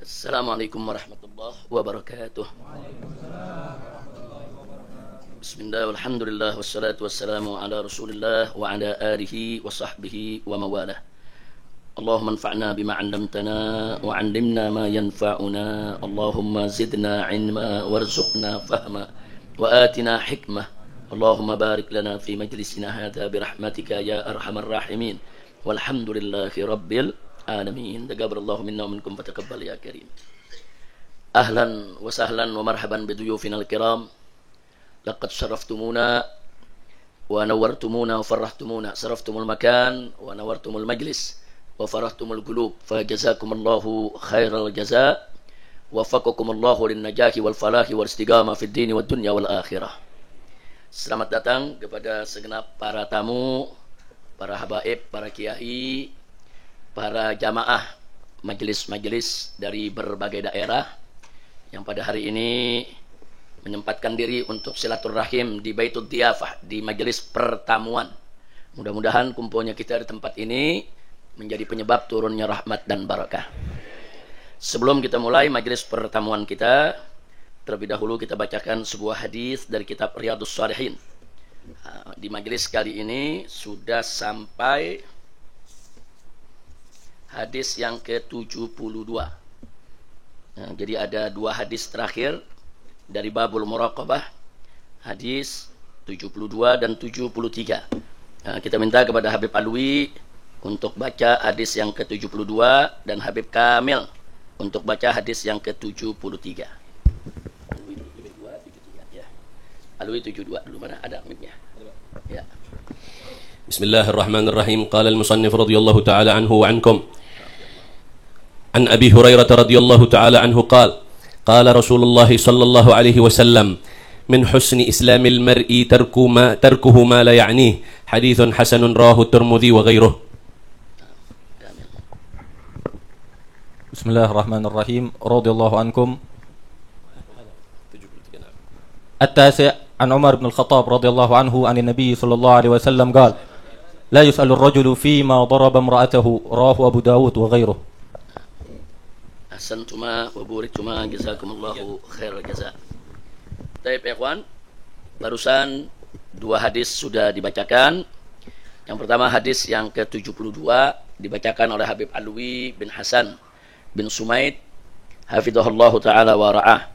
Assalamualaikum warahmatullahi wabarakatuh. Bismillah, walhamdulillah, wassalatu wassalamu ala rasulillah wa ala alihi wa sahbihi wa mawalah. Allahumma anfa'na bima 'allamtana wa 'allimna ma yanfa'una. Allahumma zidna 'ilma warzuqna fahma wa atina hikmah. Allahumma barik lana fi majlisina hadha birahmatika ya arhamar rahimin. Walhamdulillahi rabbil alamin. Taqabbalallahu minna wa minkum fataqabbal ya karim. Ahlan wa sahlan wa marhaban biduyufina al-kiram. Laqad syaraftumuna wa nawartumuna wa farrahtumuna. Saraftumul makan wa nawartumul majlis wa farahtumul qulub. Fa jazakumullahu khairal jazaa wa wafaqakumullahu lin najahi wal falahi wal istiqamah fid dini wad dunya wal akhirah. Selamat datang kepada segenap para tamu, para habaib, para kiai, para jamaah majelis-majelis dari berbagai daerah yang pada hari ini menyempatkan diri untuk silaturahim di Baitul Diyafah, di majelis pertamuan. Mudah-mudahan kumpulnya kita di tempat ini menjadi penyebab turunnya rahmat dan barakah. Sebelum kita mulai majelis pertamuan kita, terlebih dahulu kita bacakan sebuah hadis dari kitab Riyadhus Shalihin. Di majelis kali ini sudah sampai hadis yang ke-72. Jadi ada dua hadis terakhir dari babul muraqabah, hadis 72 dan 73. Kita minta kepada Habib Alwi untuk baca hadis yang ke-72 dan Habib Kamil untuk baca hadis yang ke-73. Alwi 72 dulu, mana ada Habibnya? Ya. Bismillahirrahmanirrahim. Qala al-musannif radhiyallahu ta'ala anhu wa ankum. An Abi Hurairah radhiyallahu ta'ala anhu qala qala Rasulullah sallallahu alaihi wasallam min husni islamil mar'i tarkuhu ma la ya'nih. Haditsun hasanun rawahu Tirmidzi wa ghairuh. Bismillahirrahmanirrahim. Radhiyallahu ankum. At-tasi' عن عمر بن الخطاب رضي الله عنه عن النبي صلى الله عليه وسلم قال لا يسأل الرجل فيما ضرب امرأته رواه أبو داود وغيره. Ahsantuma wa buriktuma, jazakumullahu khairal jazaa. Baik ya ikhwan, barusan dua hadis sudah dibacakan. Yang pertama hadis yang ke-72 dibacakan oleh Habib Alwi bin Hasan bin Sumaid hafizahullahu taala wa ra'ah,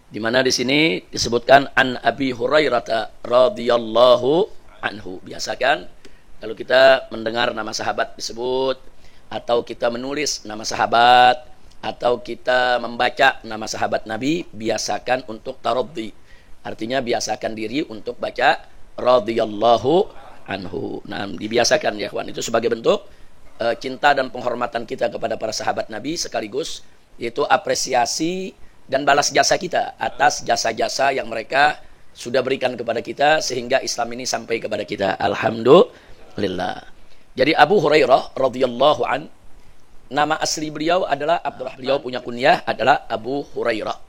di mana di sini disebutkan an Abi Hurairah radhiyallahu anhu. Biasakan kalau kita mendengar nama sahabat disebut, atau kita menulis nama sahabat, atau kita membaca nama sahabat Nabi, biasakan untuk taraddi. Artinya biasakan diri untuk baca radhiyallahu anhu. Nah, dibiasakan ya kawan, itu sebagai bentuk cinta dan penghormatan kita kepada para sahabat Nabi, sekaligus yaitu apresiasi dan balas jasa kita atas jasa-jasa yang mereka sudah berikan kepada kita sehingga Islam ini sampai kepada kita. Alhamdulillah. Jadi Abu Hurairah radhiyallahu an, nama asli beliau adalah Abdullah. Beliau punya kunyah adalah Abu Hurairah.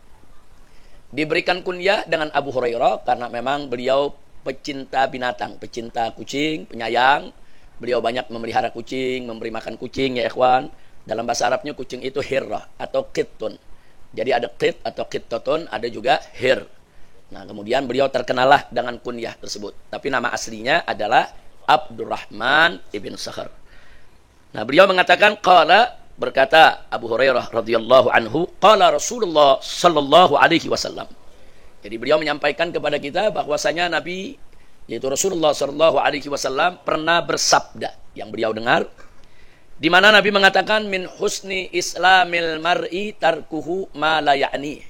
Diberikan kunyah dengan Abu Hurairah karena memang beliau pecinta binatang, pecinta kucing, penyayang. Beliau banyak memelihara kucing, memberi makan kucing ya ikhwan. Dalam bahasa Arabnya kucing itu hirrah atau qittun. Jadi ada qit atau qittatun, ada juga hir. Nah, kemudian beliau terkenalah dengan kunyah tersebut. Tapi nama aslinya adalah Abdurrahman ibn Sakhar. Nah, beliau mengatakan qala, berkata Abu Hurairah radhiyallahu anhu, qala Rasulullah sallallahu alaihi wasallam. Jadi beliau menyampaikan kepada kita bahwasanya Nabi, yaitu Rasulullah sallallahu alaihi wasallam, pernah bersabda yang beliau dengar, di mana Nabi mengatakan min husni islamil mar'i tarkuhu ma la ya'ni.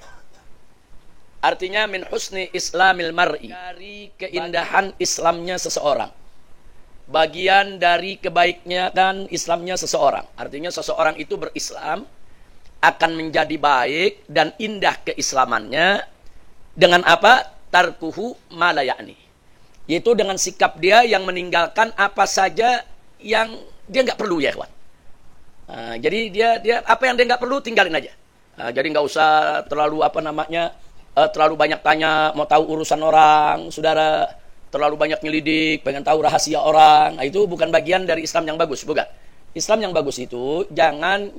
Artinya min husni islamil mar'i, dari keindahan Islamnya seseorang, bagian dari kebaiknya kan Islamnya seseorang. Artinya seseorang itu berislam akan menjadi baik dan indah keislamannya dengan apa? Tarkuhu ma la ya'ni, yaitu dengan sikap dia yang meninggalkan apa saja yang dia nggak perlu ya kawan. Jadi dia apa yang dia nggak perlu tinggalin aja. Jadi nggak usah terlalu terlalu banyak tanya, mau tahu urusan orang, saudara, terlalu banyak nyelidik, pengen tahu rahasia orang. Itu bukan bagian dari Islam yang bagus, bukan. Islam yang bagus itu jangan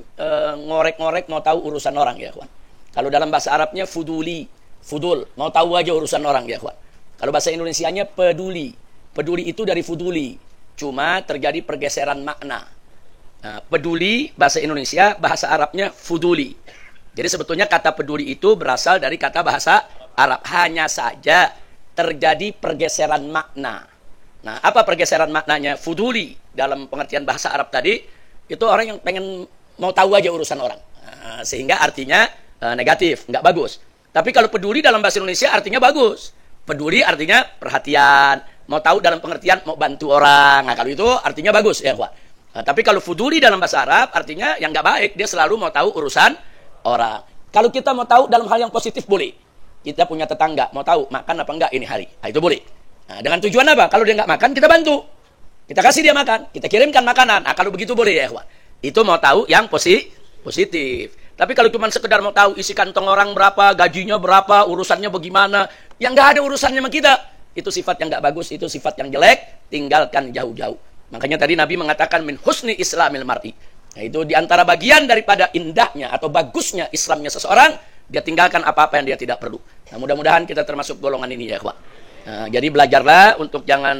ngorek-ngorek mau tahu urusan orang ya kawan. Kalau dalam bahasa Arabnya fudul, mau tahu aja urusan orang ya kawan. Kalau bahasa Indonesianya peduli. Peduli itu dari fuduli. Cuma terjadi pergeseran makna. Nah, peduli bahasa Indonesia, bahasa Arabnya fuduli. Jadi sebetulnya kata peduli itu berasal dari kata bahasa Arab. Hanya saja terjadi pergeseran makna. Nah, apa pergeseran maknanya? Fuduli dalam pengertian bahasa Arab tadi itu orang yang pengen mau tahu aja urusan orang. Nah, sehingga artinya negatif, nggak bagus. Tapi kalau peduli dalam bahasa Indonesia artinya bagus. Peduli artinya perhatian, mau tahu dalam pengertian mau bantu orang. Nah, kalau itu artinya bagus ya, Pak. Nah, tapi kalau fuduli dalam bahasa Arab artinya yang nggak baik, dia selalu mau tahu urusan orang. Kalau kita mau tahu dalam hal yang positif boleh. Kita punya tetangga, mau tahu makan apa enggak ini hari. Nah, itu boleh. Nah, dengan tujuan apa? Kalau dia nggak makan, kita bantu. Kita kasih dia makan, kita kirimkan makanan. Nah, kalau begitu boleh ya, Pak. Itu mau tahu yang positif. Tapi kalau cuma sekedar mau tahu isi kantong orang berapa, gajinya berapa, urusannya bagaimana, yang nggak ada urusannya sama kita, itu sifat yang nggak bagus, itu sifat yang jelek, tinggalkan jauh-jauh. Makanya tadi Nabi mengatakan min husni islamil mar'i. Nah, itu diantara bagian daripada indahnya atau bagusnya Islamnya seseorang, dia tinggalkan apa-apa yang dia tidak perlu. Nah, mudah-mudahan kita termasuk golongan ini ya, Pak. Nah, jadi belajarlah untuk jangan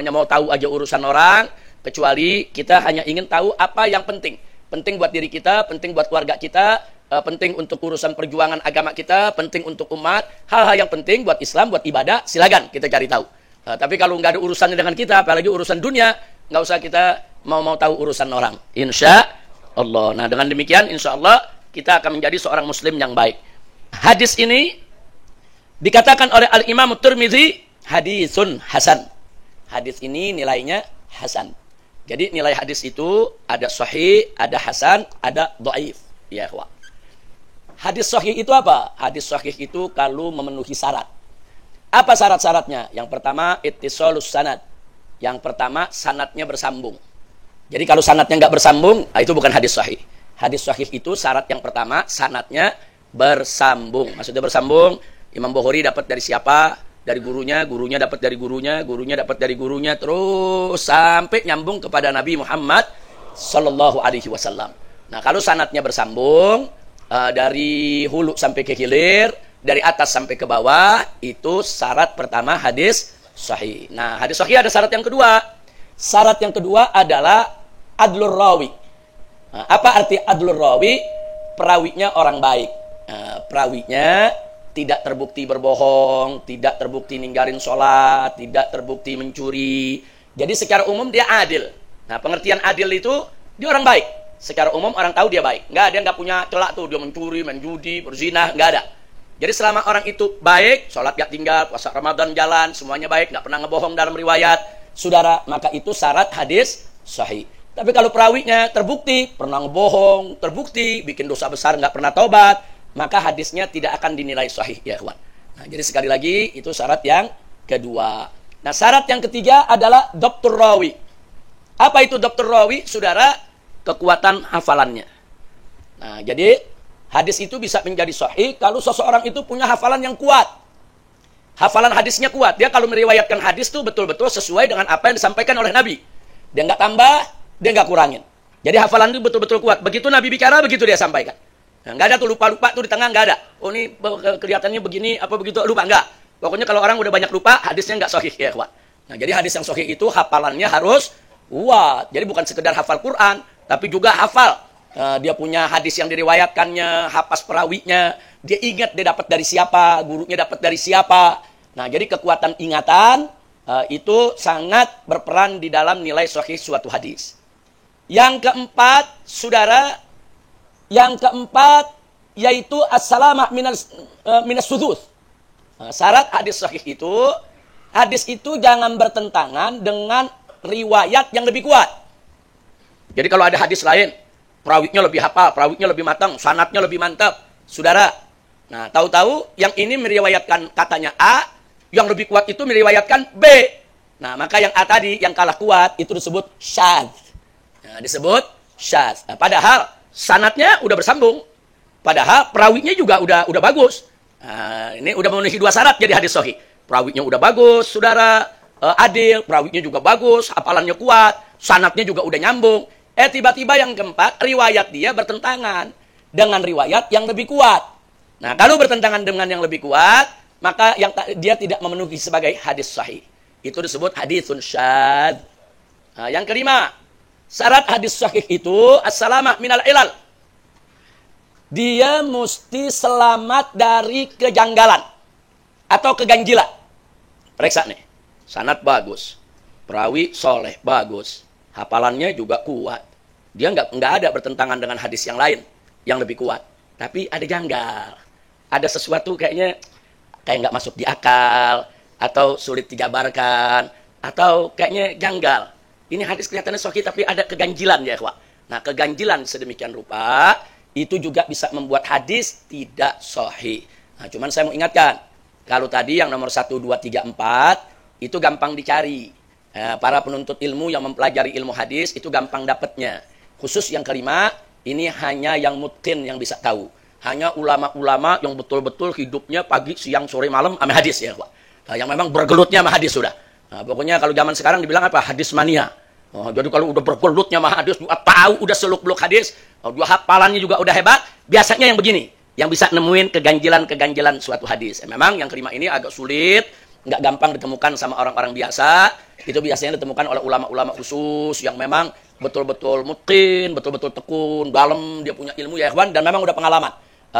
mau tahu aja urusan orang, kecuali kita hanya ingin tahu apa yang penting. Penting buat diri kita, penting buat keluarga kita, penting untuk urusan perjuangan agama kita, penting untuk umat, hal-hal yang penting buat Islam, buat ibadah, silakan kita cari tahu. Tapi kalau nggak ada urusannya dengan kita, apalagi urusan dunia, nggak usah kita mau tahu urusan orang. Insya Allah. Nah, dengan demikian, insya Allah kita akan menjadi seorang Muslim yang baik. Hadis ini dikatakan oleh Al-Imam Tirmidzi hadisun hasan. Hadis ini nilainya hasan. Jadi nilai hadis itu ada sahih, ada hasan, ada dhaif. Ya, ikhwan. Hadis sahih itu apa? Hadis sahih itu kalau memenuhi syarat. Apa syarat-syaratnya? Yang pertama, ittisalus sanad. Yang pertama, sanadnya bersambung. Jadi kalau sanadnya nggak bersambung, itu bukan hadis sahih. Hadis sahih itu syarat yang pertama, sanadnya bersambung. Maksudnya bersambung, Imam Bukhari dapat dari siapa? Dari gurunya, gurunya dapat dari gurunya, gurunya dapat dari gurunya, terus sampai nyambung kepada Nabi Muhammad Sallallahu Alaihi Wasallam. Nah, kalau sanadnya bersambung dari hulu sampai ke hilir, dari atas sampai ke bawah, itu syarat pertama hadis sahih. Nah, hadis sahih ada syarat yang kedua. Syarat yang kedua adalah adlur rawi. Nah, apa arti adlur rawi? Perawinya orang baik. Nah, perawinya tidak terbukti berbohong, tidak terbukti ninggalin sholat, tidak terbukti mencuri. Jadi secara umum dia adil. Nah, pengertian adil itu dia orang baik. Secara umum orang tahu dia baik. Dia nggak punya celak tuh, dia mencuri, main judi, berzina, nggak ada. Jadi selama orang itu baik, sholat nggak tinggal, puasa Ramadan jalan, semuanya baik, nggak pernah ngebohong dalam riwayat, saudara, maka itu syarat hadis sahih. Tapi kalau perawinya terbukti pernah ngebohong, terbukti bikin dosa besar, nggak pernah taubat, maka hadisnya tidak akan dinilai sahih ya kawan. Nah, jadi sekali lagi itu syarat yang kedua. Nah, syarat yang ketiga adalah dhabtur rawi. Apa itu dhabtur rawi? Saudara, kekuatan hafalannya. Nah, jadi hadis itu bisa menjadi sahih kalau seseorang itu punya hafalan yang kuat. Hafalan hadisnya kuat. Dia kalau meriwayatkan hadis itu betul-betul sesuai dengan apa yang disampaikan oleh Nabi. Dia nggak tambah, dia nggak kurangin. Jadi hafalan itu betul-betul kuat. Begitu Nabi bicara, begitu dia sampaikan. Nah, nggak ada tuh lupa-lupa tuh di tengah, nggak ada. Oh, ini kelihatannya begini, apa begitu, lupa, nggak. Pokoknya kalau orang udah banyak lupa, hadisnya nggak sahih ya kawan. Nah, jadi hadis yang sahih itu hafalannya harus kuat. Jadi bukan sekedar hafal Quran, tapi juga hafal. Dia punya hadis yang diriwayatkannya, hafaz perawinya, dia ingat dia dapat dari siapa, gurunya dapat dari siapa. Nah, jadi kekuatan ingatan itu sangat berperan di dalam nilai sahih suatu hadis. Yang keempat, saudara, yaitu as-salamah minas sudud. Syarat hadis sahih itu, hadis itu jangan bertentangan dengan riwayat yang lebih kuat. Jadi kalau ada hadis lain, perawinya lebih hafal, perawinya lebih matang, sanadnya lebih mantap, saudara. Nah, tahu-tahu yang ini meriwayatkan katanya A, yang lebih kuat itu meriwayatkan B. Nah, maka yang A tadi, yang kalah kuat, itu disebut syadz. Nah, disebut syadz. Nah, padahal sanadnya udah bersambung. Padahal perawinya juga udah bagus. Nah, ini udah memenuhi dua syarat jadi hadis sahih. Perawinya udah bagus, saudara, adil, perawinya juga bagus, hafalannya kuat, sanadnya juga udah nyambung. Tiba-tiba yang keempat, riwayat dia bertentangan dengan riwayat yang lebih kuat. Nah, kalau bertentangan dengan yang lebih kuat, maka dia tidak memenuhi sebagai hadis sahih. Itu disebut hadisun syadz. Nah, yang kelima, syarat hadis sahih itu as-salamah minal ilal. Dia mesti selamat dari kejanggalan atau keganjilan. Periksa nih, sanad bagus, perawi soleh bagus, hafalannya juga kuat. Dia nggak ada bertentangan dengan hadis yang lain yang lebih kuat. Tapi ada janggal. Ada sesuatu kayak nggak masuk di akal, atau sulit dijabarkan, atau kayaknya janggal. Ini hadis kelihatannya sahih tapi ada keganjilan ya, ikhwah. Nah, keganjilan sedemikian rupa itu juga bisa membuat hadis tidak sahih. Nah, cuman saya mau ingatkan, kalau tadi yang nomor 1, 2, 3, 4 itu gampang dicari. Para penuntut ilmu yang mempelajari ilmu hadis itu gampang dapatnya. Khusus yang kelima, ini hanya yang mutqin yang bisa tahu. Hanya ulama-ulama yang betul-betul hidupnya pagi, siang, sore, malam sama hadis ya, Pak. Yang memang bergelutnya sama hadis sudah. Nah, pokoknya kalau zaman sekarang dibilang apa? Hadis mania. Jadi kalau udah bergelutnya sama hadis, tahu udah seluk-beluk hadis, dua hafalannya juga udah hebat, biasanya yang begini, yang bisa nemuin keganjilan-keganjilan suatu hadis. Memang yang kelima ini agak sulit, nggak gampang ditemukan sama orang-orang biasa. Itu biasanya ditemukan oleh ulama-ulama khusus yang memang betul-betul mutqin, betul-betul tekun, dalam dia punya ilmu ya ikhwan, dan memang udah pengalaman.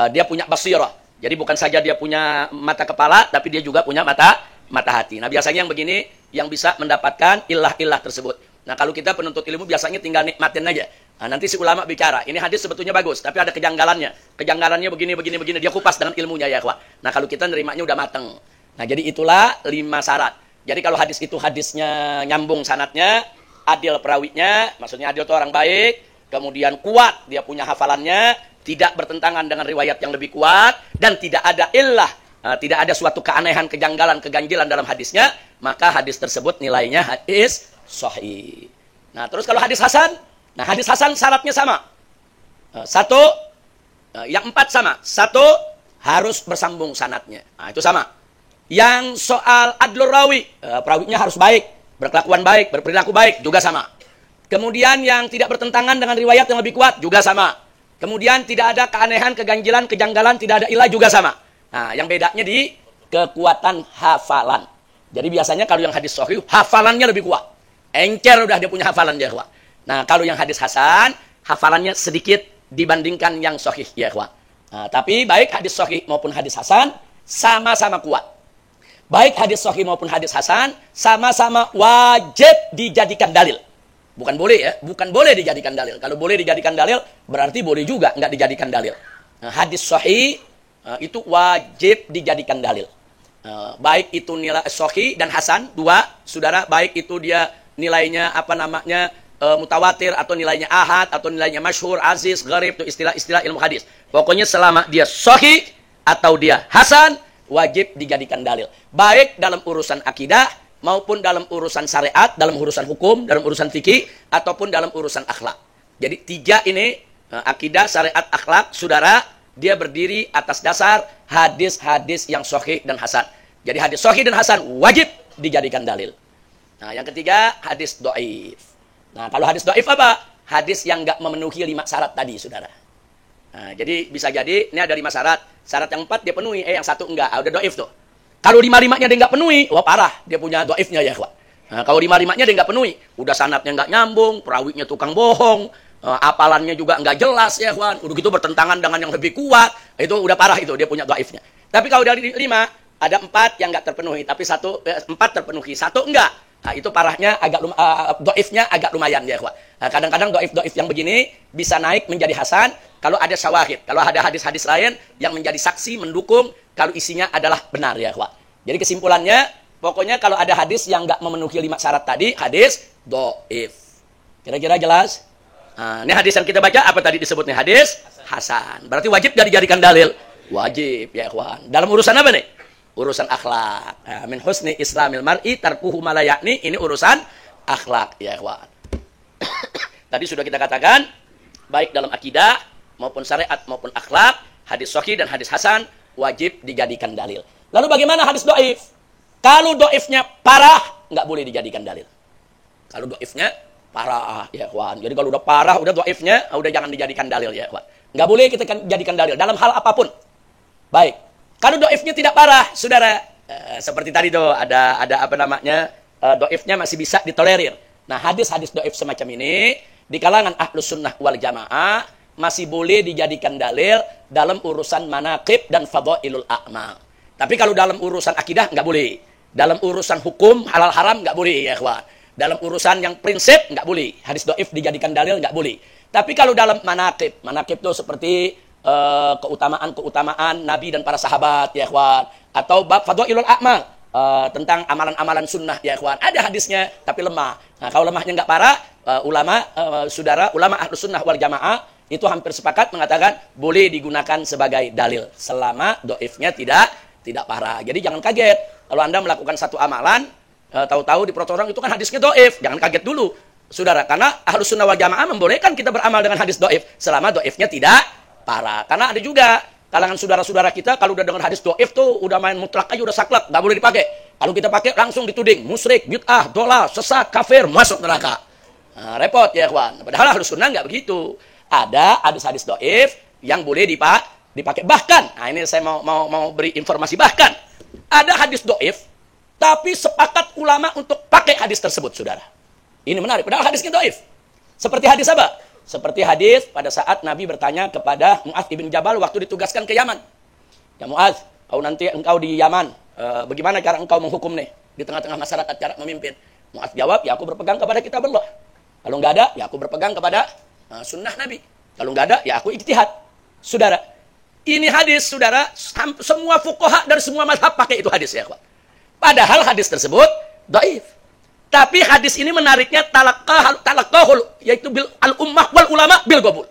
Dia punya basirah. Jadi bukan saja dia punya mata kepala, tapi dia juga punya mata hati. Nah, biasanya yang begini yang bisa mendapatkan ilah-ilah tersebut. Nah, kalau kita penuntut ilmu biasanya tinggal nikmatin aja. Nah, nanti si ulama bicara, ini hadis sebetulnya bagus, tapi ada kejanggalannya. Kejanggalannya begini. Dia kupas dengan ilmunya ya ikhwan. Nah, kalau kita nerimanya udah mateng. Nah, jadi itulah 5 syarat. Jadi kalau hadis itu hadisnya nyambung sanadnya, adil perawinya, maksudnya adil itu orang baik, kemudian kuat, dia punya hafalannya, tidak bertentangan dengan riwayat yang lebih kuat, dan tidak ada illah, tidak ada suatu keanehan, kejanggalan, keganjilan dalam hadisnya, maka hadis tersebut nilainya hadis sahih. Nah, terus kalau hadis hasan, nah hadis hasan syaratnya sama. Yang 4 sama. 1, harus bersambung sanadnya. Nah, itu sama. Yang soal adlur rawi, perawinya harus baik, berkelakuan baik, berperilaku baik, juga sama. Kemudian yang tidak bertentangan dengan riwayat yang lebih kuat, juga sama. Kemudian tidak ada keanehan, keganjilan, kejanggalan, tidak ada ilah, juga sama. Nah, yang bedanya di kekuatan hafalan. Jadi biasanya kalau yang hadis sahih, hafalannya lebih kuat. Encer udah dia punya hafalan ya, ikhwan. Nah, kalau yang hadis hasan, hafalannya sedikit dibandingkan yang sahih ya, ikhwan. Nah, tapi baik hadis sahih maupun hadis hasan, sama-sama kuat. Baik hadis sahih maupun hadis hasan, sama-sama wajib dijadikan dalil. Bukan boleh ya, bukan boleh dijadikan dalil. Kalau boleh dijadikan dalil, berarti boleh juga nggak dijadikan dalil. Nah, hadis sahih itu wajib dijadikan dalil. Baik itu nilai sahih dan hasan, 2, saudara, baik itu dia nilainya mutawatir, atau nilainya ahad, atau nilainya masyhur, aziz, gharib, itu istilah-istilah ilmu hadis. Pokoknya selama dia sahih atau dia hasan, wajib dijadikan dalil. Baik dalam urusan akidah, maupun dalam urusan syariat, dalam urusan hukum, dalam urusan fikih, ataupun dalam urusan akhlak. Jadi 3 ini, akidah, syariat, akhlak, saudara, dia berdiri atas dasar hadis-hadis yang sahih dan hasan. Jadi hadis sahih dan hasan wajib dijadikan dalil. Nah, yang ketiga, hadis dhaif. Nah, kalau hadis dhaif apa? Hadis yang enggak memenuhi 5 syarat tadi, saudara. Nah, jadi bisa jadi ini ada 5 syarat. Syarat yang 4 dia penuhi, yang 1 enggak. Udah dhaif tuh. Kalau 5-5-nya dia enggak penuhi, wah parah, dia punya dhaifnya ya, ikhwan. Nah, kalau 5-5-nya dia enggak penuhi, udah sanadnya enggak nyambung, perawinya tukang bohong, apalannya juga enggak jelas ya, ikhwan. Udah gitu bertentangan dengan yang lebih kuat, itu udah parah itu, dia punya dhaifnya. Tapi kalau dari 5, ada 4 yang enggak terpenuhi, tapi 4 terpenuhi, 1 enggak. Nah, itu parahnya dhaifnya agak lumayan ya, ikhwan. Nah, kadang-kadang dhaif yang begini bisa naik menjadi hasan kalau ada syawahid, kalau ada hadis-hadis lain yang menjadi saksi mendukung kalau isinya adalah benar ya, ikhwan. Jadi kesimpulannya, pokoknya kalau ada hadis yang enggak memenuhi 5 syarat tadi, hadis dhaif. Kira-kira jelas? Nah, ini hadis yang kita baca apa tadi disebutnya? Hadis hasan. Berarti wajib enggak dijadikan dalil? Wajib ya, ikhwan. Dalam urusan apa nih? Urusan akhlak. Nah, min husni islamil mar'i tarkuhu ma la ya'ni, ini urusan akhlak ya, ikhwan. Tadi sudah kita katakan, baik dalam akidah maupun syariat maupun akhlak, hadis sahih dan hadis hasan wajib dijadikan dalil. Lalu bagaimana hadis dhaif? Kalau dhaifnya parah, enggak boleh dijadikan dalil. Kalau dhaifnya parah ya kawan. Jadi kalau udah parah, udah dhaifnya, udah jangan dijadikan dalil ya kawan. Nggak boleh kita jadikan dalil dalam hal apapun. Baik. Kalau dhaifnya tidak parah, saudara, seperti tadi tuh ada apa namanya, dhaifnya masih bisa ditolerir. Nah, hadis-hadis dhaif semacam ini di kalangan Ahlus Sunnah wal Jamaah masih boleh dijadikan dalil dalam urusan manaqib dan fadhailul a'mal. Tapi kalau dalam urusan akidah nggak boleh. Dalam urusan hukum halal haram nggak boleh ya kawan. Dalam urusan yang prinsip nggak boleh. Hadis dhaif dijadikan dalil nggak boleh. Tapi kalau dalam manaqib itu seperti keutamaan Nabi dan para sahabat ya kawan. Atau bab fadhailul a'mal, tentang amalan-amalan sunnah ya kawan. Ada hadisnya tapi lemah. Nah, kalau lemahnya nggak parah, ulama Ahlus Sunnah wal Jamaah itu hampir sepakat mengatakan boleh digunakan sebagai dalil selama dhaifnya tidak parah. Jadi jangan kaget kalau Anda melakukan satu amalan, tahu-tahu di peraturan itu kan hadisnya dhaif. Jangan kaget dulu, saudara, karena Ahlus Sunnah wal Jamaah membolehkan kita beramal dengan hadis dhaif selama dhaifnya tidak parah. Karena ada juga kalangan saudara-saudara kita kalau udah dengar hadis dhaif tuh udah main mutlak aja, udah saklek, nggak boleh dipakai. Kalau kita pakai langsung dituding musyrik, bid'ah, dolal, sesat, kafir, masuk neraka. Nah, repot ya kawan. Padahal Ahlus Sunnah nggak begitu. Ada hadis-hadis dhaif yang boleh dipakai. Bahkan, nah ini saya mau beri informasi, bahkan ada hadis dhaif tapi sepakat ulama untuk pakai hadis tersebut, saudara. Ini menarik, padahal hadisnya dhaif. Seperti hadis apa? Seperti hadis pada saat Nabi bertanya kepada Mu'adz ibn Jabal waktu ditugaskan ke Yaman. Ya Mu'adz, nanti engkau di Yaman, bagaimana cara engkau menghukum nih di tengah-tengah masyarakat, cara memimpin? Mu'adz jawab, ya aku berpegang kepada kitab Allah. Kalau nggak ada, ya aku berpegang kepada sunnah Nabi. Kalau nggak ada, ya aku ijtihad. Saudara, ini hadis, saudara, semua fuqaha dari semua mazhab pakai itu hadis ya, kawan. Padahal hadis tersebut dhaif. Tapi hadis ini menariknya talaqahul, yaitu bil al-ummah wal ulama bil qabul.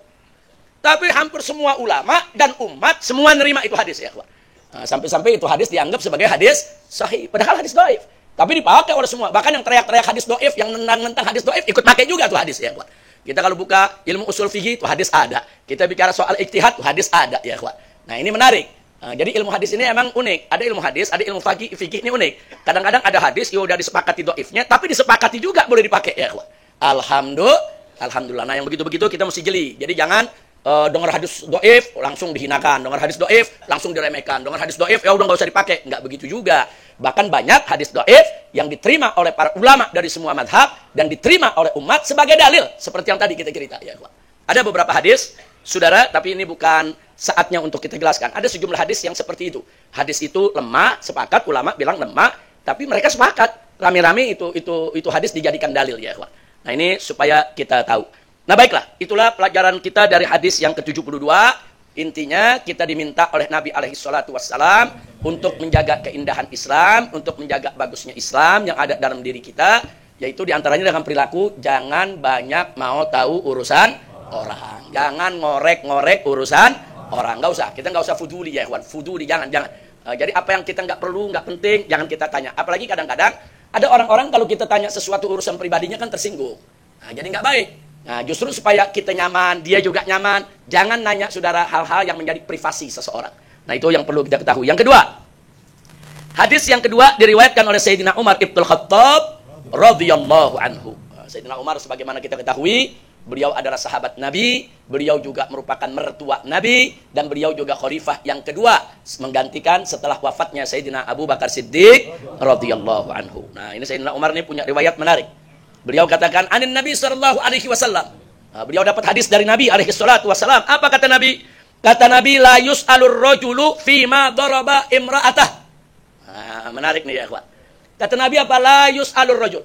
Tapi hampir semua ulama dan umat semua nerima itu hadis ya, kawan. Nah, sampai-sampai itu hadis dianggap sebagai hadis sahih, padahal hadis dhaif. Tapi dipakai oleh semua. Bahkan yang teriak-teriak hadis dhaif, yang nentang hadis dhaif ikut pakai juga tuh hadis ya, kawan. Kita kalau buka ilmu usul fikih itu hadis ada. Kita bicara soal ijtihad, hadis ada ya, kawan. Nah, ini menarik. Nah, jadi ilmu hadis ini emang unik. Ada ilmu hadis, ada ilmu fikih ini unik. Kadang-kadang ada hadis yang udah disepakati dhaifnya, tapi disepakati juga boleh dipakai ya, kawan. Alhamdulillah. Nah, yang begitu-begitu kita mesti jeli. Jadi jangan dengar hadis dhaif langsung dihinakan, dengar hadis dhaif langsung diremehkan, dengar hadis dhaif ya udah enggak usah dipakai. Enggak begitu juga. Bahkan banyak hadis dhaif yang diterima oleh para ulama dari semua mazhab dan diterima oleh umat sebagai dalil, seperti yang tadi kita cerita ya, kawan. Ada beberapa hadis, saudara, tapi ini bukan saatnya untuk kita jelaskan. Ada sejumlah hadis yang seperti itu. Hadis itu lemah, sepakat ulama bilang lemah, tapi mereka sepakat rame-rame itu hadis dijadikan dalil ya, kawan. Nah, ini supaya kita tahu. Nah, baiklah, itulah pelajaran kita dari hadis yang ke-72. Intinya kita diminta oleh Nabi alaihi salatu wassalam untuk menjaga keindahan Islam, untuk menjaga bagusnya Islam yang ada dalam diri kita, yaitu diantaranya dengan perilaku jangan banyak mau tahu urusan orang. Jangan ngorek-ngorek urusan orang. Nggak usah. Kita nggak usah fuduli ya, kawan. Fuduli, jangan. Jadi apa yang kita nggak perlu, nggak penting, jangan kita tanya. Apalagi kadang-kadang ada orang-orang kalau kita tanya sesuatu urusan pribadinya kan tersinggung. Nah, jadi nggak baik. Nah, justru supaya kita nyaman, dia juga nyaman, jangan nanya saudara hal-hal yang menjadi privasi seseorang. Nah, itu yang perlu kita ketahui. Yang kedua, hadis yang kedua diriwayatkan oleh Sayyidina Umar ibn Khattab radhiyallahu anhu. Sayyidina Umar sebagaimana kita ketahui, beliau adalah sahabat Nabi, beliau juga merupakan mertua Nabi, dan beliau juga khalifah yang kedua menggantikan setelah wafatnya Sayyidina Abu Bakar Siddiq radhiyallahu anhu. Nah, ini Sayyidina Umar ini punya riwayat menarik. Beliau katakan, anin Nabi sallallahu alaihi wasallam. Nah, beliau dapat hadis dari Nabi alaihi salatu wasallam. Apa kata Nabi? Kata Nabi, la yus'alur rajulu fima daraba imra'atah. Nah, menarik nih ya, kawan. Kata Nabi apa? La yus'alur rajul.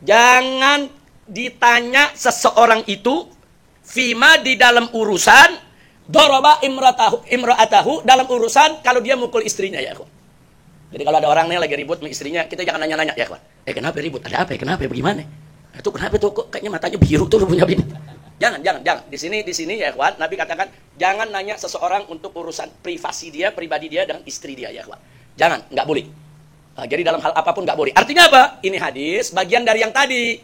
Jangan ditanya seseorang itu fima di dalam urusan daraba imra'atahu dalam urusan kalau dia mukul istrinya ya, kawan. Jadi kalau ada orang nih lagi ribut sama istrinya, kita jangan nanya-nanya ya, kawan. Kenapa ribut? Ada apa ya? Kenapa ya? Bagaimana? Itu kenapa tuh kok kayaknya matanya biru tuh punya bini? Jangan. Di sini ya, kawan. Nabi katakan jangan nanya seseorang untuk urusan privasi dia, pribadi dia dengan istri dia ya, kawan. Jangan, nggak boleh. Jadi dalam hal apapun nggak boleh. Artinya apa? Ini hadis bagian dari yang tadi.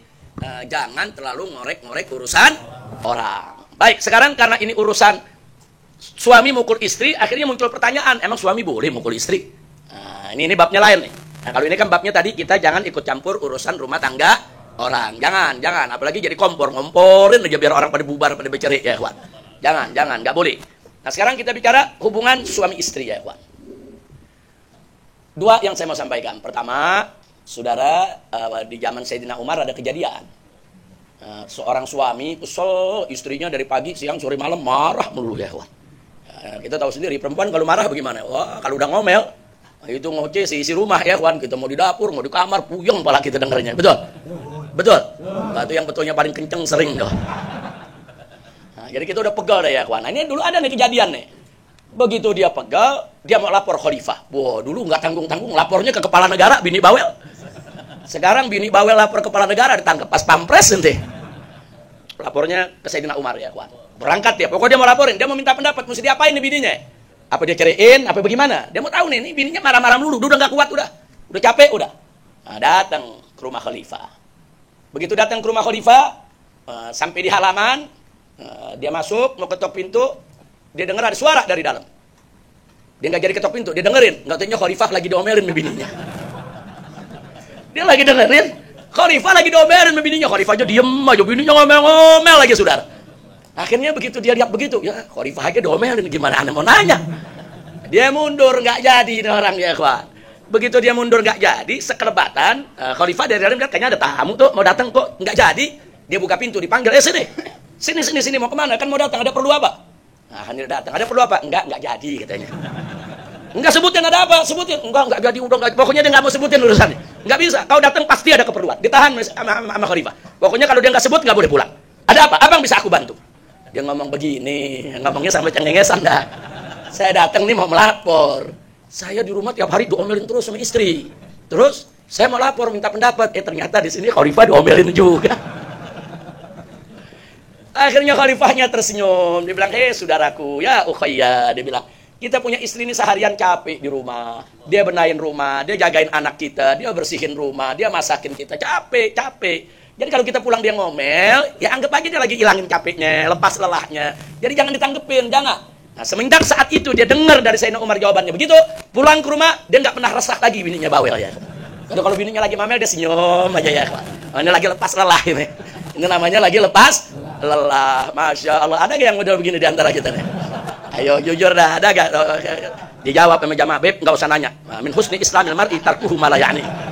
Jangan terlalu ngorek-ngorek urusan orang. Baik, sekarang karena ini urusan suami mukul istri, akhirnya muncul pertanyaan, emang suami boleh mukul istri? Ini babnya lain nih. Nah, kalau ini kan babnya tadi kita jangan ikut campur urusan rumah tangga orang. Jangan. Apalagi jadi kompor, ngomporin aja biar orang pada bubar, pada bercerai ya ikhwan. Jangan, nggak boleh. Nah sekarang kita bicara hubungan suami istri ya ikhwan. Dua yang saya mau sampaikan. Pertama, saudara, di zaman Sayyidina Umar ada kejadian. Seorang suami kesel, istrinya dari pagi, siang, sore, malam marah melulu ya ikhwan. Kita tahu sendiri perempuan kalau marah bagaimana? Wah, kalau udah ngomel itu ngoceh isi rumah ya kawan. Kita mau di dapur, mau di kamar, puyeng pala kita dengarnya. Betul. Nah, itu yang betulnya paling kenceng sering tuh. Nah, jadi kita udah pegal deh ya kawan. Nah, ini dulu ada nih kejadian nih. Begitu dia pegal, dia mau lapor khalifah. Wah, dulu nggak tanggung-tanggung, lapornya ke kepala negara, bini bawel. Sekarang bini bawel lapor ke kepala negara, ditangkap pas pampres nanti. Lapornya ke Sayyidina Umar ya kawan. Berangkat dia, pokoknya dia mau laporin, dia mau minta pendapat, mesti diapain nih bininya? Apa dia ceraiin, apa bagaimana? Dia mau tahu nih, bininya marah-marah dulu, udah nggak kuat, udah capek, udah. Nah, datang ke rumah khalifah. Begitu datang ke rumah khalifah, sampai di halaman, dia masuk, mau ketok pintu, dia dengar ada suara dari dalam. Dia nggak jadi ketok pintu, dia dengerin, nggak tahunya khalifah lagi diomelin sama bininya. Dia lagi dengerin, khalifah lagi diomelin sama bininya, khalifah aja diem aja, bininya ngomel-ngomel lagi saudara. Akhirnya begitu dia lihat begitu, ya khalifah aja domelin, gimana anda mau nanya? Dia mundur, nggak jadi orang ya kawan. Begitu dia mundur nggak jadi, sekelebatan khalifah dari dalam kayaknya ada tamu tuh mau datang kok nggak jadi. Dia buka pintu, dipanggil, sini mau kemana? Kan mau datang, ada perlu apa? Nah, dia datang, ada perlu apa? Nggak jadi katanya. Enggak sebutin ada apa, sebutin. Enggak jadi, udah enggak. Pokoknya dia nggak mau sebutin urusannya. Nggak bisa, kau datang pasti ada keperluan. Ditahan sama khalifah. Pokoknya kalau dia nggak sebut nggak boleh pulang. Ada apa? Abang bisa aku bantu. Dia ngomong begini, ngomongnya sampai cengengesan dah. Saya datang nih mau melapor. Saya di rumah tiap hari diomelin terus sama istri. Terus saya mau lapor minta pendapat. Ternyata di sini khalifah diomelin juga. Akhirnya khalifahnya tersenyum. Dia bilang, saudaraku, ya ukhaya. Dia bilang, kita punya istri ini seharian capek di rumah. Dia benahin rumah, dia jagain anak kita, dia bersihin rumah, dia masakin kita. Capek. Jadi kalau kita pulang dia ngomel, ya anggap aja dia lagi hilangin capeknya, lepas lelahnya. Jadi jangan ditanggepin, jangan. Nah, semenjak saat itu dia dengar dari Sayyidina Umar jawabannya begitu, pulang ke rumah dia nggak pernah resah lagi bininya bawel ya. Kalau bininya lagi mamel dia senyum aja ya. Oh, ini lagi lepas lelah ini. Ini namanya lagi lepas lelah. Masya Allah. Ada gak yang model begini di antara kita nih? Ayo jujur dah, ada gak? Dijawab sama jamaah, Beb, nggak usah nanya. Min husni islamil mar'i tarkuhu ma la ya'ni.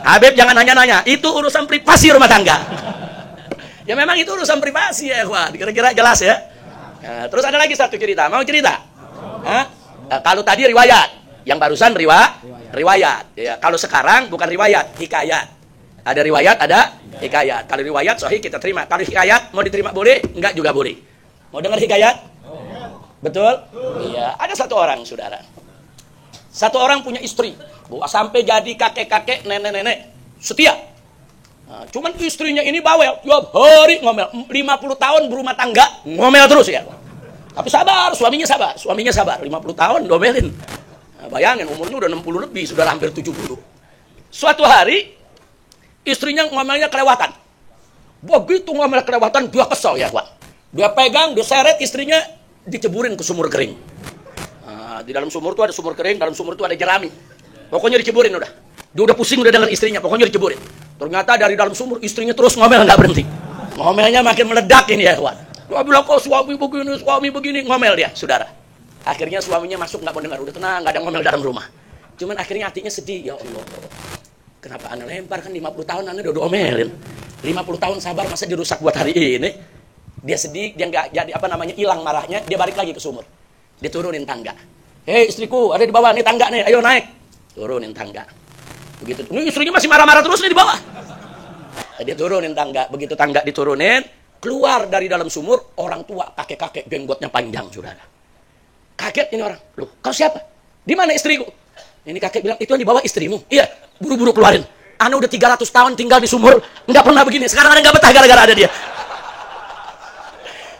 Habib jangan nanya-nanya, itu urusan privasi rumah tangga. Ya memang itu urusan privasi ya, ikhwan. Kira-kira jelas ya. Nah, terus ada lagi satu cerita, mau cerita? Kalau tadi riwayat, yang barusan riwayat. Ya, kalau sekarang bukan riwayat, hikayat. Ada riwayat, ada hikayat. Kalau riwayat sahih kita terima. Kalau hikayat mau diterima boleh, enggak juga boleh. Mau dengar hikayat? Betul? Iya. Ada satu orang, saudara. Satu orang punya istri. Sampai jadi kakek-kakek, nenek-nenek setia. Nah, cuman istrinya ini bawel, tiap hari ngomel. 50 tahun berumah tangga, ngomel terus ya. Tapi sabar, suaminya sabar. 50 tahun domelin. Nah, bayangin umurnya udah 60 lebih, sudah hampir 70. Suatu hari istrinya ngomelnya kelewatan. Begitu ngomel kelewatan, dia kesel ya, Pak. Dia pegang, dia seret istrinya, diceburin ke sumur kering. Nah, di dalam sumur itu ada sumur kering, dalam sumur itu ada jerami. Pokoknya diceburin udah. Dia udah pusing udah dengan istrinya, pokoknya diceburin. Ternyata dari dalam sumur istrinya terus ngomel nggak berhenti. Ngomelnya makin meledak ini ya, kawan. Dia bilang kok suami begini, ngomel dia, saudara. Akhirnya suaminya masuk nggak mau dengar, udah tenang, nggak ada ngomel dalam rumah. Cuman akhirnya hatinya sedih, ya Allah. Kenapa anda lempar kan 50 tahun anda udah omelin. 50 tahun sabar masa dirusak buat hari ini. Dia sedih, dia nggak jadi hilang marahnya, dia balik lagi ke sumur. Dia turunin tangga. Hei istriku, ada di bawah nih tangga nih, ayo naik. Turunin tangga. Begitu, ini istrinya masih marah-marah terus nih di bawah. Dia turunin tangga, begitu tangga diturunin, keluar dari dalam sumur orang tua, kakek-kakek jenggotnya panjang, saudara. Kaget ini orang. Loh, kau siapa? Di mana istriku? Ini kakek bilang, itu yang di bawah istrimu. Iya, buru-buru keluarin. Ana udah 300 tahun tinggal di sumur, nggak pernah begini. Sekarang ana nggak betah gara-gara ada dia.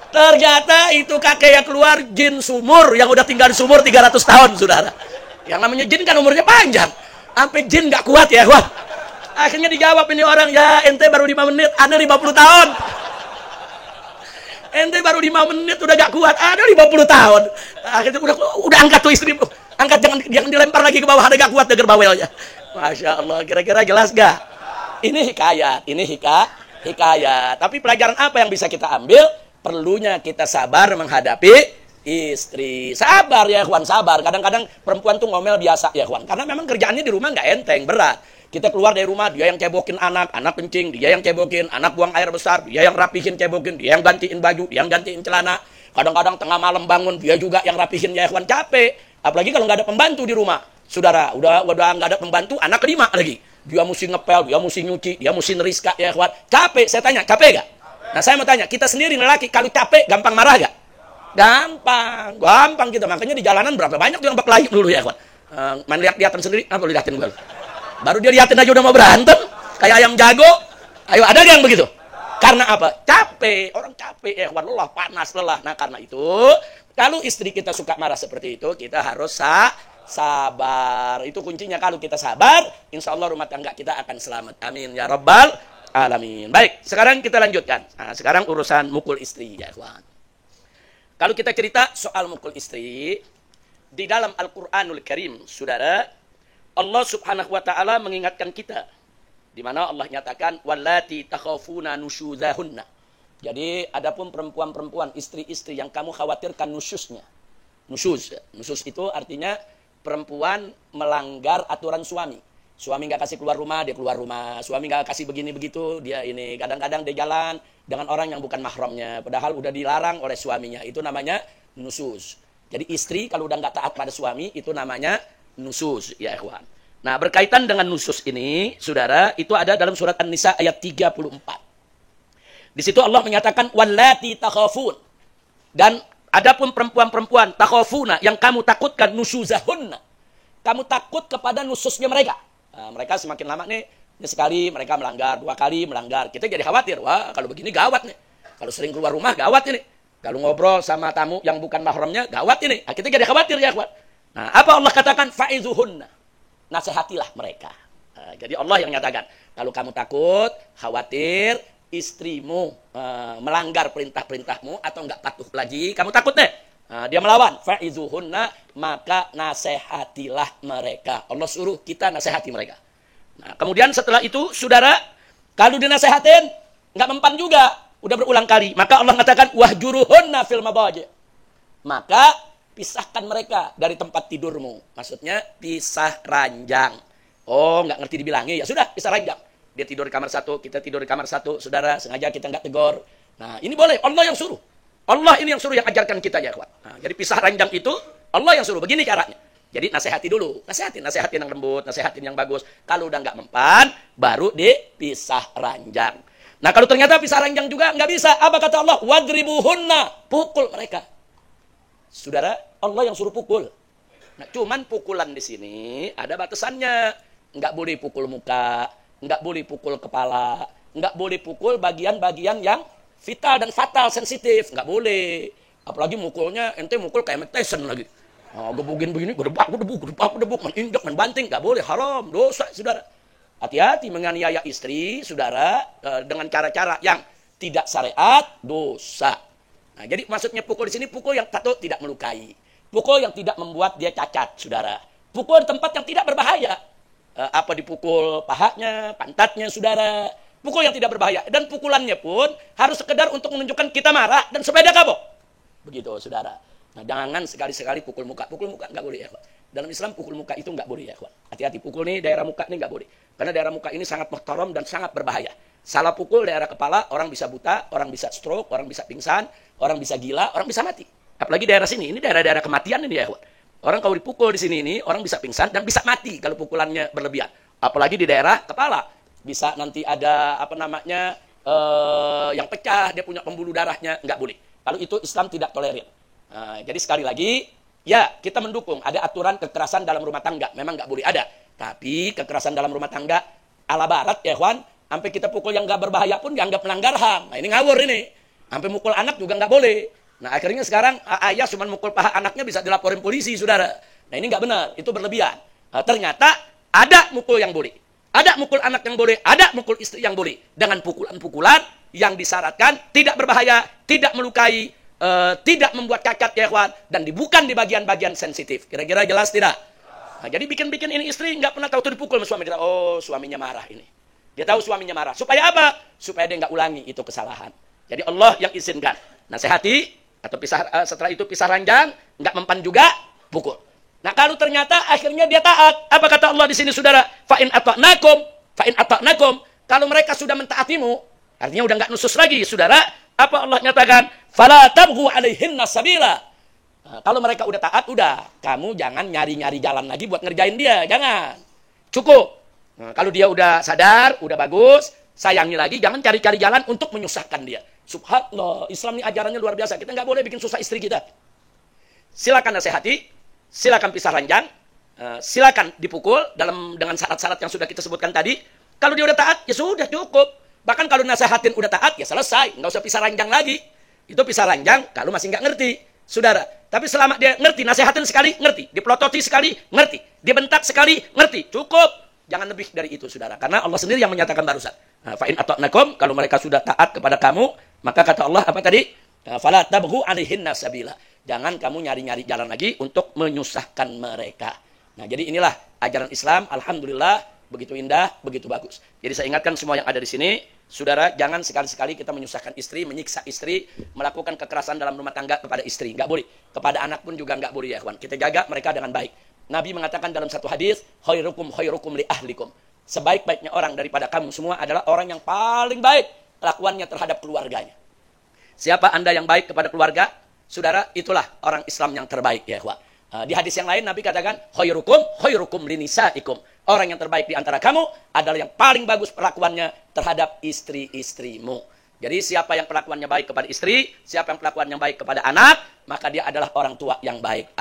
Ternyata itu kakek yang keluar jin sumur yang udah tinggal di sumur 300 tahun, saudara. Yang namanya jin kan umurnya panjang. Sampai jin nggak kuat ya, wah. Akhirnya dijawab ini orang, ya ente baru 5 menit, ana 50 tahun. Ente baru 5 menit udah gak kuat, ada 50 tahun. Akhirnya udah angkat tuh istri, angkat jangan dilempar lagi ke bawah, ada gak kuat denger bawelnya. Masya Allah, kira-kira jelas gak? Ini hikayat, ini hikayat. Tapi pelajaran apa yang bisa kita ambil? Perlunya kita sabar menghadapi istri. Sabar ya ikhwan, sabar. Kadang-kadang perempuan tuh ngomel biasa ya ikhwan. Karena memang kerjaannya di rumah nggak enteng, berat. Kita keluar dari rumah, dia yang cebokin anak kencing, dia yang cebokin, anak buang air besar, dia yang rapihin cebokin, dia yang gantiin baju, dia yang gantiin celana. Kadang-kadang tengah malam bangun, dia juga yang rapihin ya ikhwan, capek. Apalagi kalau nggak ada pembantu di rumah. Saudara, udah nggak ada pembantu, anak kelima lagi. Dia mesti ngepel, dia mesti nyuci, dia mesti neriska ya ikhwan. Capek, saya tanya, capek gak? Nah saya mau tanya, kita sendiri lelaki kalau capek gampang marah gak? Gampang kita. Makanya di jalanan berapa banyak tuh yang berkelahi dulu ya ikhwan. Main lihat-lihatan sendiri, apa lihatin gue? Baru dia lihatin aja udah mau berantem, kayak ayam jago. Ayo, ada yang begitu? Karena apa? Capek, orang capek ya ikhwan, lelah, panas, lelah. Nah karena itu, kalau istri kita suka marah seperti itu, kita harus sabar. Itu kuncinya. Kalau kita sabar, insya Allah rumah tangga kita akan selamat. Amin ya rabbal alamin. Baik, sekarang kita lanjutkan. Nah, sekarang urusan mukul istri ya ikhwan. Kalau kita cerita soal mukul istri, di dalam Al-Quranul Karim, saudara, Allah subhanahu wa ta'ala mengingatkan kita. Di mana Allah nyatakan, wallati takhafuna nusyuzahunna. Jadi, adapun perempuan-perempuan, istri-istri yang kamu khawatirkan nusyuznya. Nusyuz itu artinya perempuan melanggar aturan suami. Suami nggak kasih keluar rumah, dia keluar rumah. Suami nggak kasih begini begitu, dia ini. Kadang-kadang dia jalan dengan orang yang bukan mahramnya, padahal udah dilarang oleh suaminya. Itu namanya nusyuz. Jadi istri kalau udah nggak taat pada suami, itu namanya nusyuz, ya ikhwan. Nah, berkaitan dengan nusyuz ini, saudara, itu ada dalam surat An-Nisa ayat 34. Di situ Allah menyatakan wallati takhafun. Dan adapun perempuan-perempuan takhafuna yang kamu takutkan nusyuzahunna. Kamu takut kepada nusyuznya mereka. Nah, mereka semakin lama nih, sekali mereka melanggar, 2 kali melanggar. Kita jadi khawatir, wah kalau begini gawat nih. Kalau sering keluar rumah gawat ini. Kalau ngobrol sama tamu yang bukan mahramnya gawat ini. Nah, kita jadi khawatir ya ikhwan. Nah, apa Allah katakan? Fa'izuhunna. Nasihatilah mereka. Nah, jadi Allah yang nyatakan, kalau kamu takut, khawatir istrimu melanggar perintah-perintahmu atau enggak patuh lagi, kamu takut deh. Nah, dia melawan, fa'izuhunna, maka nasihatilah mereka. Allah suruh kita nasihati mereka. Nah, kemudian setelah itu, saudara, kalau dinasehatin, nggak mempan juga, udah berulang kali, maka Allah mengatakan wahjuruhunna fil madaji'. Maka pisahkan mereka dari tempat tidurmu. Maksudnya pisah ranjang. Oh, nggak ngerti dibilangnya, ya sudah, pisah ranjang. Dia tidur di kamar satu, kita tidur di kamar satu, saudara, sengaja kita nggak tegur. Nah, ini boleh, Allah yang suruh. Allah ini yang suruh, yang ajarkan kita ya kawan. Nah, jadi pisah ranjang itu Allah yang suruh. Begini caranya. Jadi nasihati dulu. Nasihatin yang lembut, nasihatin yang bagus. Kalau udah nggak mempan, baru dipisah ranjang. Nah kalau ternyata pisah ranjang juga nggak bisa, apa kata Allah? Wadribuhunna. Pukul mereka. Saudara, Allah yang suruh pukul. Nah cuman pukulan di sini ada batasannya. Nggak boleh pukul muka, nggak boleh pukul kepala, nggak boleh pukul bagian-bagian yang vital dan fatal, sensitif, nggak boleh. Apalagi mukulnya, ente mukul kayak Mike Tyson lagi. Gebukin begini, gedebak, meninjak, banting, nggak boleh, haram, dosa, saudara. Hati-hati menganiaya istri, saudara, dengan cara-cara yang tidak syariat, dosa. Nah, jadi maksudnya pukul di sini, pukul yang tidak melukai. Pukul yang tidak membuat dia cacat, saudara. Pukul di tempat yang tidak berbahaya. Apa dipukul pahanya, pantatnya, saudara. Pukul yang tidak berbahaya. Dan pukulannya pun harus sekedar untuk menunjukkan kita marah dan supaya dia kapok. Begitu, saudara. Nah, jangan sekali-sekali pukul muka. Pukul muka nggak boleh ya, kawan. Dalam Islam pukul muka itu nggak boleh ya, kawan. Hati-hati, pukul nih daerah muka ini nggak boleh. Karena daerah muka ini sangat muhtaram dan sangat berbahaya. Salah pukul daerah kepala, orang bisa buta, orang bisa stroke, orang bisa pingsan, orang bisa gila, orang bisa mati. Apalagi daerah sini, ini daerah-daerah kematian ini ya, kawan. Orang kalau dipukul di sini ini, orang bisa pingsan dan bisa mati kalau pukulannya berlebihan. Apalagi di daerah kepala. Bisa nanti ada yang pecah, dia punya pembuluh darahnya, nggak boleh. Kalau itu Islam tidak tolerir. Jadi sekali lagi, ya kita mendukung ada aturan kekerasan dalam rumah tangga, memang nggak boleh ada. Tapi kekerasan dalam rumah tangga ala barat ya kawan, sampai kita pukul yang nggak berbahaya pun dianggap melanggar HAM. Nah ini ngawur ini. Sampai mukul anak juga nggak boleh. Nah akhirnya sekarang ayah cuma mukul paha anaknya bisa dilaporin polisi, saudara. Nah ini nggak benar, itu berlebihan. Ternyata ada mukul yang boleh. Ada mukul anak yang boleh, ada mukul istri yang boleh. Dengan pukulan-pukulan yang disyaratkan tidak berbahaya, tidak melukai, tidak membuat cacat ya kawan, dan bukan di bagian-bagian sensitif. Kira-kira jelas tidak? Nah, jadi bikin-bikin ini istri nggak pernah tahu tuh dipukul sama suami. Oh, suaminya marah ini. Dia tahu suaminya marah. Supaya apa? Supaya dia nggak ulangi itu kesalahan. Jadi Allah yang izinkan. Nasihati, atau setelah itu pisah ranjang, nggak mempan juga, pukul. Nah kalau ternyata akhirnya dia taat, apa kata Allah di sini saudara? Fa'in ata'nakum. Kalau mereka sudah mentaatimu, artinya udah nggak nusus lagi, saudara. Apa Allah nyatakan? Fala tabghu alaihinna sabila. Nah, kalau mereka udah taat, udah. Kamu jangan nyari-nyari jalan lagi buat ngerjain dia. Jangan. Cukup. Nah, kalau dia udah sadar, udah bagus, sayangi lagi. Jangan cari-cari jalan untuk menyusahkan dia. Subhanallah. Islam ini ajarannya luar biasa. Kita nggak boleh bikin susah istri kita. Silakan nasihati. Silakan pisah ranjang. Silakan dipukul dengan syarat-syarat yang sudah kita sebutkan tadi. Kalau dia udah taat, ya sudah cukup. Bahkan kalau nasihatin udah taat, ya selesai. Nggak usah pisah ranjang lagi. Itu pisah ranjang kalau masih nggak ngerti, saudara. Tapi selama dia ngerti, nasihatin sekali, ngerti. Dipelototi sekali, ngerti. Dibentak sekali, ngerti. Cukup. Jangan lebih dari itu, saudara. Karena Allah sendiri yang menyatakan barusan. Fa'in ata'nakum, kalau mereka sudah taat kepada kamu, maka kata Allah apa tadi? Fala tabghu alaihinna sabila. Jangan kamu nyari-nyari jalan lagi untuk menyusahkan mereka. Nah, jadi inilah ajaran Islam. Alhamdulillah, begitu indah, begitu bagus. Jadi saya ingatkan semua yang ada di sini, saudara, jangan sekali-sekali kita menyusahkan istri, menyiksa istri, melakukan kekerasan dalam rumah tangga kepada istri. Nggak boleh. Kepada anak pun juga nggak boleh, ya kawan. Kita jaga mereka dengan baik. Nabi mengatakan dalam satu hadis, khairukum li ahlikum. Sebaik-baiknya orang daripada kamu semua adalah orang yang paling baik kelakuannya terhadap keluarganya. Siapa Anda yang baik kepada keluarga? Saudara, itulah orang Islam yang terbaik, ya kawan. Di hadis yang lain Nabi katakan, khairukum li nisaikum. Orang yang terbaik di antara kamu adalah yang paling bagus perlakuannya terhadap istri-istrimu. Jadi siapa yang perlakuannya baik kepada istri, siapa yang perlakuannya baik kepada anak, maka dia adalah orang tua yang baik.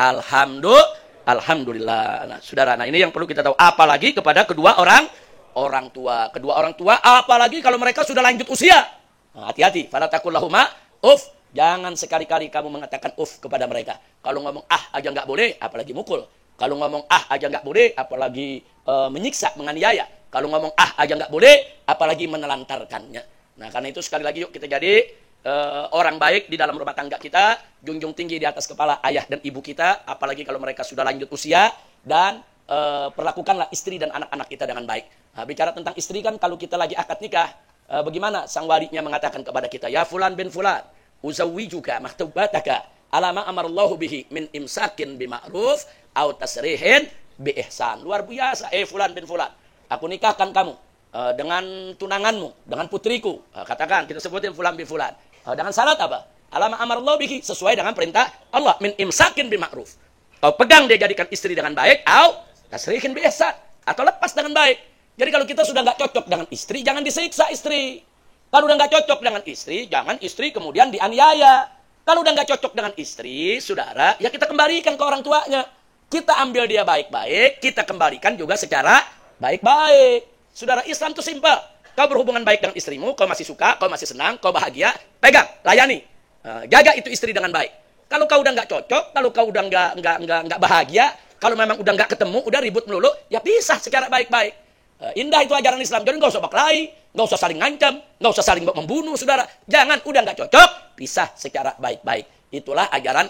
Alhamdulillah. Nah, saudara, ini yang perlu kita tahu. Apalagi kepada kedua orang tua. Kedua orang tua, apalagi kalau mereka sudah lanjut usia. Nah, hati-hati. Fala taqul lahuma uff. Jangan sekali-kali kamu mengatakan uff kepada mereka. Kalau ngomong aja nggak boleh, apalagi mukul. Kalau ngomong aja nggak boleh, apalagi menyiksa, menganiaya. Kalau ngomong aja nggak boleh, apalagi menelantarkannya. Nah, karena itu sekali lagi yuk kita jadi orang baik di dalam rumah tangga kita, junjung tinggi di atas kepala ayah dan ibu kita, apalagi kalau mereka sudah lanjut usia, dan perlakukanlah istri dan anak-anak kita dengan baik. Nah, bicara tentang istri kan kalau kita lagi akad nikah, bagaimana sang walinya mengatakan kepada kita, ya fulan bin fulan, uzawwijuka mahtubataka alama amarallahu bihi min imsakin bima'ruf au tasrihin bi ihsan. Luar biasa. Fulan bin fulan, aku nikahkan kamu dengan tunanganmu, dengan putriku. Katakan, kita sebutin fulan bin fulan. Dengan syarat apa? Alama amarallahu bihi, sesuai dengan perintah Allah, min imsakin bima'ruf. Kau pegang dia jadikan istri dengan baik, au tasrihin bi ihsan, atau lepas dengan baik. Jadi kalau kita sudah nggak cocok dengan istri, jangan disiksa istri. Kalau udah nggak cocok dengan istri, jangan istri kemudian dianiaya. Kalau udah nggak cocok dengan istri, saudara, ya kita kembalikan ke orang tuanya. Kita ambil dia baik-baik, kita kembalikan juga secara baik-baik. Saudara, Islam itu simpel. Kau berhubungan baik dengan istrimu, kau masih suka, kau masih senang, kau bahagia, pegang, layani. Jaga itu istri dengan baik. Kalau kau udah nggak cocok, kalau kau udah nggak bahagia, kalau memang udah nggak ketemu, udah ribut melulu, ya pisah secara baik-baik. Indah itu ajaran Islam. Jadi nggak usah berkelahi, nggak usah saling ngancam, nggak usah saling membunuh, saudara. Jangan, udah nggak cocok, pisah secara baik-baik. Itulah ajaran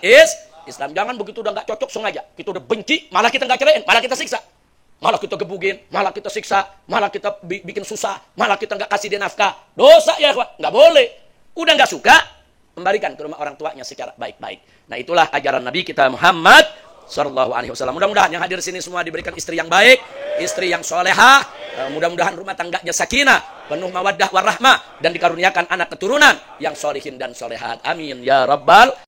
Islam. Jangan begitu udah nggak cocok sengaja, kita udah benci, malah kita nggak ceraiin, malah kita siksa, malah kita gebugin, malah kita siksa, malah kita bikin susah, malah kita nggak kasih dia nafkah. Dosa ya, nggak boleh. Udah nggak suka, kembalikan ke rumah orang tuanya secara baik-baik. Nah, itulah ajaran Nabi kita Muhammad Sallallahu Alaihi Wasallam. Mudah-mudahan yang hadir sini semua diberikan istri yang baik, istri yang solehah. Mudah-mudahan rumah tangganya sakinah, penuh mawaddah warahmah, dan dikaruniakan anak keturunan yang solihin dan solehat. Amin ya rabbal